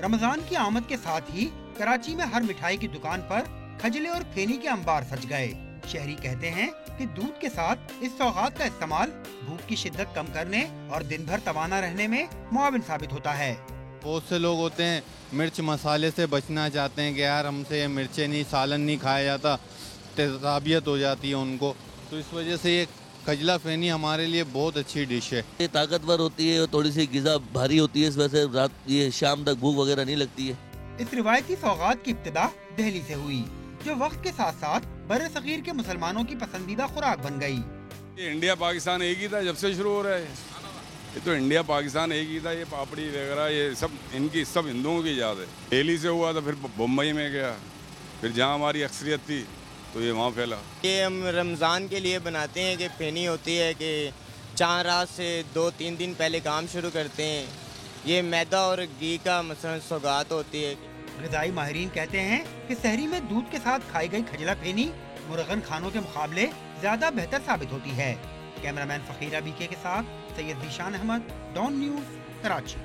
रमजान की आमद के साथ ही कराची में हर मिठाई की दुकान पर खजले और फेनी के अंबार सज गए। शहरी कहते हैं कि दूध के साथ इस सौगात का इस्तेमाल भूख की शिद्दत कम करने और दिन भर तवाना रहने में मुआविन साबित होता है। बहुत से लोग होते हैं मिर्च मसाले से बचना चाहते हैं कि यार हमसे ये मिर्चें नहीं, सालन नहीं खाया जाता, तेजाबियत हो जाती है उनको, तो इस वजह से ये खजला फेनी हमारे लिए बहुत अच्छी डिश है। ये ताकतवर होती है और थोड़ी सी ग़िज़ा भारी होती है, इस वजह से रात ये शाम तक भूख वगैरह नहीं लगती है। इस रिवायती सौगात की इब्तिदा दिल्ली से हुई, जो वक्त के साथ साथ बड़े सगीर के मुसलमानों की पसंदीदा खुराक बन गई। ये इंडिया पाकिस्तान एक ही था जब से शुरू हो रहा है, ये तो इंडिया पाकिस्तान एक ही था। ये पापड़ी वगैरह ये सब इनकी सब हिंदुओं की याद है। दिल्ली से हुआ था, फिर बम्बई में गया, फिर जहाँ हमारी अक्सरियत थी तो ये वहाँ फैला। ये हम रमज़ान के लिए बनाते हैं कि फेनी होती है कि चार रात से 2-3 दिन पहले काम शुरू करते हैं। ये मैदा और घी का मसलन सौगात होती है। ग़िज़ाई माहिरीन कहते हैं कि सहरी में दूध के साथ खाई गई खजला फेनी मुरगन खानों के मुकाबले ज्यादा बेहतर साबित होती है। कैमरामैन फकीरा बीके के साथ सैयद ज़ीशान अहमद, डॉन न्यूज़, कराची।